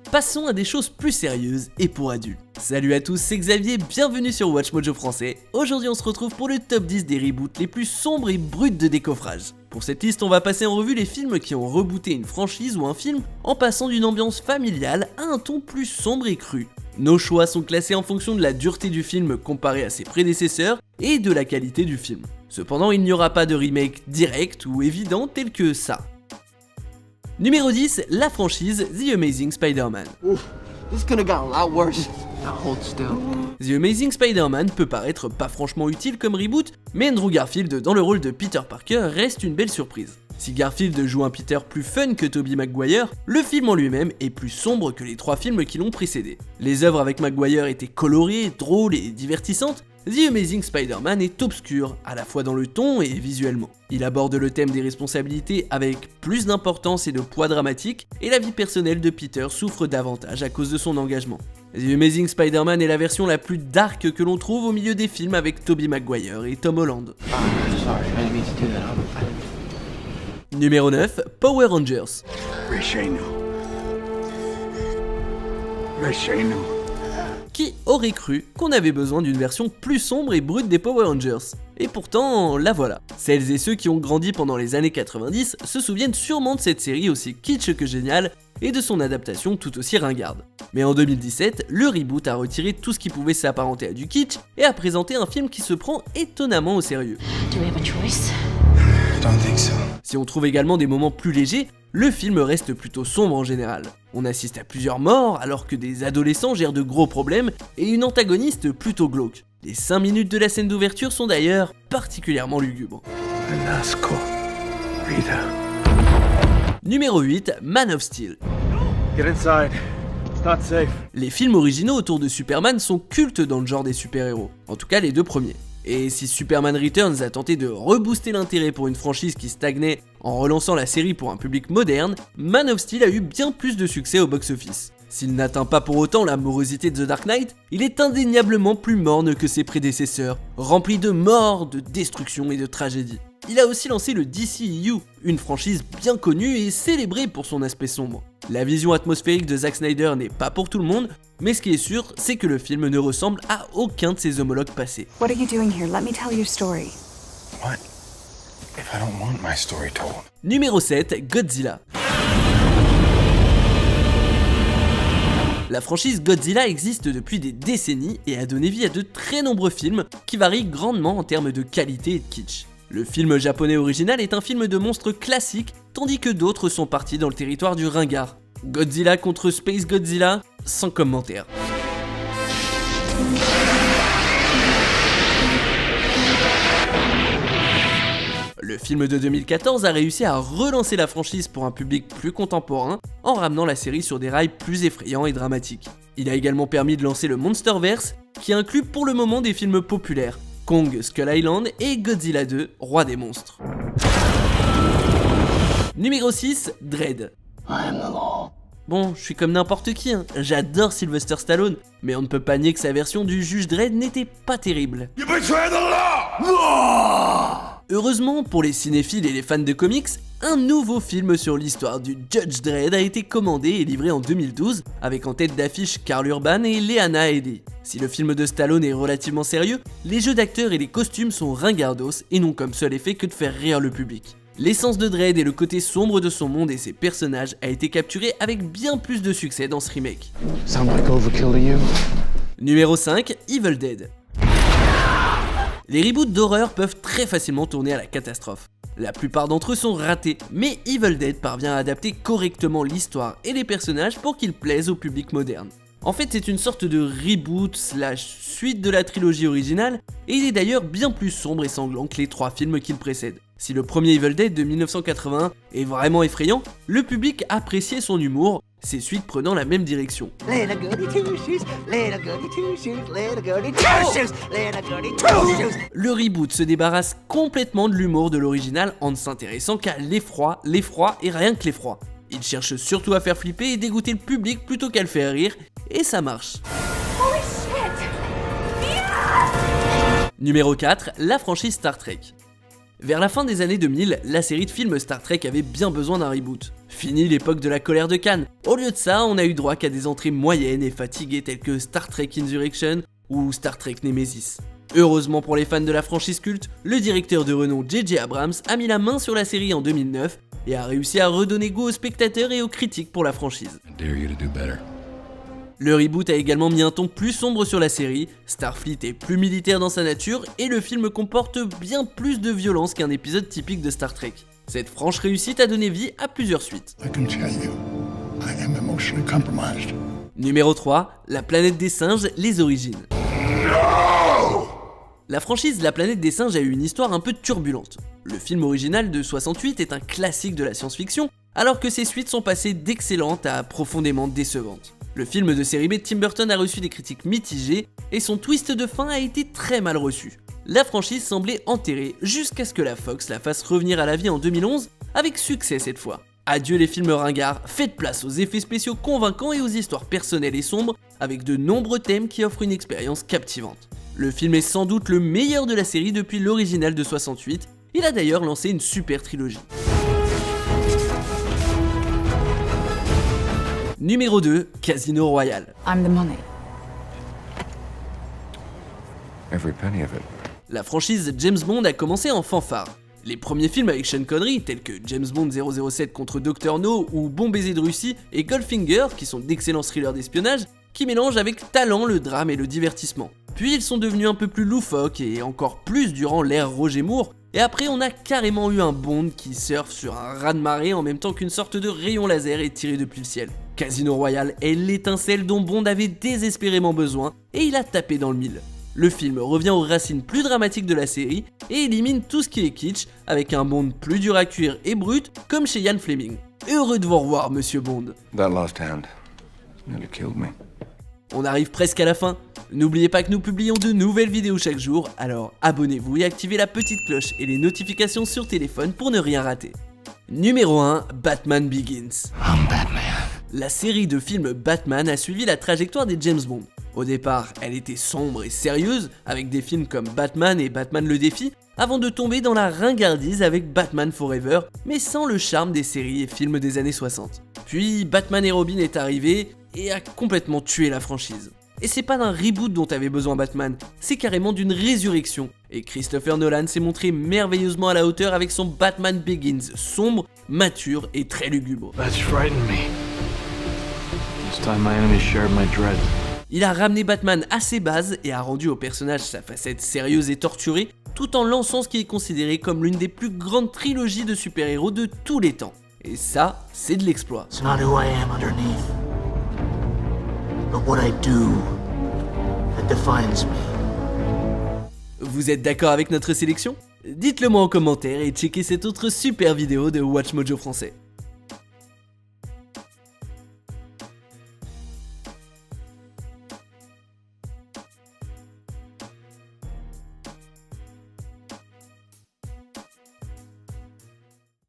passons à des choses plus sérieuses et pour adultes. Salut à tous, c'est Xavier, bienvenue sur Watch Mojo français. Aujourd'hui on se retrouve pour le top 10 des reboots les plus sombres et bruts de décoffrage. Pour cette liste, on va passer en revue les films qui ont rebooté une franchise ou un film en passant d'une ambiance familiale à un ton plus sombre et cru. Nos choix sont classés en fonction de la dureté du film comparé à ses prédécesseurs et de la qualité du film. Cependant, il n'y aura pas de remake direct ou évident tel que ça. Numéro 10, la franchise The Amazing Spider-Man. This could have gotten a lot worse. Now hold still. The Amazing Spider-Man peut paraître pas franchement utile comme reboot, mais Andrew Garfield dans le rôle de Peter Parker reste une belle surprise. Si Garfield joue un Peter plus fun que Tobey Maguire, le film en lui-même est plus sombre que les 3 films qui l'ont précédé. Les œuvres avec Maguire étaient colorées, drôles et divertissantes. The Amazing Spider-Man est obscur, à la fois dans le ton et visuellement. Il aborde le thème des responsabilités avec plus d'importance et de poids dramatique, et la vie personnelle de Peter souffre davantage à cause de son engagement. The Amazing Spider-Man est la version la plus dark que l'on trouve au milieu des films avec Tobey Maguire et Tom Holland. Sorry, I didn't mean to do that. Numéro 9, Power Rangers. Qui aurait cru qu'on avait besoin d'une version plus sombre et brute des Power Rangers? Et pourtant, la voilà. Celles et ceux qui ont grandi pendant les années 90 se souviennent sûrement de cette série aussi kitsch que géniale et de son adaptation tout aussi ringarde. Mais en 2017, le reboot a retiré tout ce qui pouvait s'apparenter à du kitsch et a présenté un film qui se prend étonnamment au sérieux. Do we have a choice? I don't think so. Si on trouve également des moments plus légers, le film reste plutôt sombre en général. On assiste à plusieurs morts alors que des adolescents gèrent de gros problèmes et une antagoniste plutôt glauque. Les 5 minutes de la scène d'ouverture sont d'ailleurs particulièrement lugubres. Numéro 8, Man of Steel. Get inside. It's not safe. Les films originaux autour de Superman sont cultes dans le genre des super-héros, en tout cas les 2 premiers. Et si Superman Returns a tenté de rebooster l'intérêt pour une franchise qui stagnait en relançant la série pour un public moderne, Man of Steel a eu bien plus de succès au box-office. S'il n'atteint pas pour autant la morosité de The Dark Knight, il est indéniablement plus morne que ses prédécesseurs, rempli de morts, de destruction et de tragédies. Il a aussi lancé le DCEU, une franchise bien connue et célébrée pour son aspect sombre. La vision atmosphérique de Zack Snyder n'est pas pour tout le monde, mais ce qui est sûr, c'est que le film ne ressemble à aucun de ses homologues passés. What are you doing here? Let me tell your story. What? If I don't want my story told? Numéro 7, Godzilla. La franchise Godzilla existe depuis des décennies et a donné vie à de très nombreux films qui varient grandement en termes de qualité et de kitsch. Le film japonais original est un film de monstres classique, tandis que d'autres sont partis dans le territoire du ringard. Godzilla contre Space Godzilla, sans commentaire. Le film de 2014 a réussi à relancer la franchise pour un public plus contemporain en ramenant la série sur des rails plus effrayants et dramatiques. Il a également permis de lancer le Monsterverse, qui inclut pour le moment des films populaires, Kong Skull Island et Godzilla 2, Roi des monstres. Numéro 6, Dredd. Bon, je suis comme n'importe qui, hein. J'adore Sylvester Stallone, mais on ne peut pas nier que sa version du juge Dredd n'était pas terrible. Heureusement pour les cinéphiles et les fans de comics, un nouveau film sur l'histoire du Judge Dredd a été commandé et livré en 2012, avec en tête d'affiche Karl Urban et Lana Headey. Si le film de Stallone est relativement sérieux, les jeux d'acteurs et les costumes sont ringardos et n'ont comme seul effet que de faire rire le public. L'essence de Dredd et le côté sombre de son monde et ses personnages a été capturé avec bien plus de succès dans ce remake. Sound like overkill to you? Numéro 5, Evil Dead. Les reboots d'horreur peuvent très facilement tourner à la catastrophe. La plupart d'entre eux sont ratés, mais Evil Dead parvient à adapter correctement l'histoire et les personnages pour qu'ils plaisent au public moderne. En fait, c'est une sorte de reboot / suite de la trilogie originale, et il est d'ailleurs bien plus sombre et sanglant que les 3 films qui le précèdent. Si le premier Evil Dead de 1981 est vraiment effrayant, le public appréciait son humour, ses suites prenant la même direction. Le reboot se débarrasse complètement de l'humour de l'original en ne s'intéressant qu'à l'effroi et rien que l'effroi. Il cherche surtout à faire flipper et dégoûter le public plutôt qu'à le faire rire, et ça marche. Numéro 4, la franchise Star Trek. Vers la fin des années 2000, la série de films Star Trek avait bien besoin d'un reboot. Fini l'époque de la colère de Khan. Au lieu de ça, on a eu droit qu'à des entrées moyennes et fatiguées telles que Star Trek Insurrection ou Star Trek Nemesis. Heureusement pour les fans de la franchise culte, le directeur de renom J.J. Abrams a mis la main sur la série en 2009 et a réussi à redonner goût aux spectateurs et aux critiques pour la franchise. I dare you to do better. Le reboot a également mis un ton plus sombre sur la série, Starfleet est plus militaire dans sa nature et le film comporte bien plus de violence qu'un épisode typique de Star Trek. Cette franche réussite a donné vie à plusieurs suites. I can tell you, I am emotionally compromised. Numéro 3, La planète des singes, les origines. La franchise La planète des singes a eu une histoire un peu turbulente. Le film original de 68 est un classique de la science-fiction, alors que ses suites sont passées d'excellentes à profondément décevantes. Le film de série B de Tim Burton a reçu des critiques mitigées et son twist de fin a été très mal reçu. La franchise semblait enterrée jusqu'à ce que la Fox la fasse revenir à la vie en 2011, avec succès cette fois. Adieu les films ringards, faites place aux effets spéciaux convaincants et aux histoires personnelles et sombres, avec de nombreux thèmes qui offrent une expérience captivante. Le film est sans doute le meilleur de la série depuis l'original de 68, il a d'ailleurs lancé une super trilogie. Numéro 2, Casino Royale. I'm the money. Every penny of it. La franchise James Bond a commencé en fanfare. Les premiers films avec Sean Connery, tels que James Bond 007 contre Dr No ou Bon baiser de Russie et Goldfinger, qui sont d'excellents thrillers d'espionnage, qui mélangent avec talent le drame et le divertissement. Puis ils sont devenus un peu plus loufoques et encore plus durant l'ère Roger Moore, et après on a carrément eu un Bond qui surfe sur un raz-de-marée en même temps qu'une sorte de rayon laser est tiré depuis le ciel. Casino Royale est l'étincelle dont Bond avait désespérément besoin et il a tapé dans le mille. Le film revient aux racines plus dramatiques de la série et élimine tout ce qui est kitsch avec un Bond plus dur à cuire et brut comme chez Ian Fleming. Heureux de vous revoir Monsieur Bond. That lost hand nearly killed me. On arrive presque à la fin. N'oubliez pas que nous publions de nouvelles vidéos chaque jour, alors abonnez-vous et activez la petite cloche et les notifications sur téléphone pour ne rien rater. Numéro 1, Batman Begins. I'm Batman. La série de films Batman a suivi la trajectoire des James Bond. Au départ, elle était sombre et sérieuse, avec des films comme Batman et Batman le défi, avant de tomber dans la ringardise avec Batman Forever, mais sans le charme des séries et films des années 60. Puis Batman et Robin est arrivé et a complètement tué la franchise. Et c'est pas d'un reboot dont avait besoin Batman, c'est carrément d'une résurrection. Et Christopher Nolan s'est montré merveilleusement à la hauteur avec son Batman Begins, sombre, mature et très lugubre. That's frightened me. This time my enemy shared my dread. Il a ramené Batman à ses bases et a rendu au personnage sa facette sérieuse et torturée, tout en lançant ce qui est considéré comme l'une des plus grandes trilogies de super-héros de tous les temps. Et ça, c'est de l'exploit. It's not who I am underneath, but what I do that defines me. Vous êtes d'accord avec notre sélection ? Dites-le moi en commentaire et checkez cette autre super vidéo de Watch Mojo français.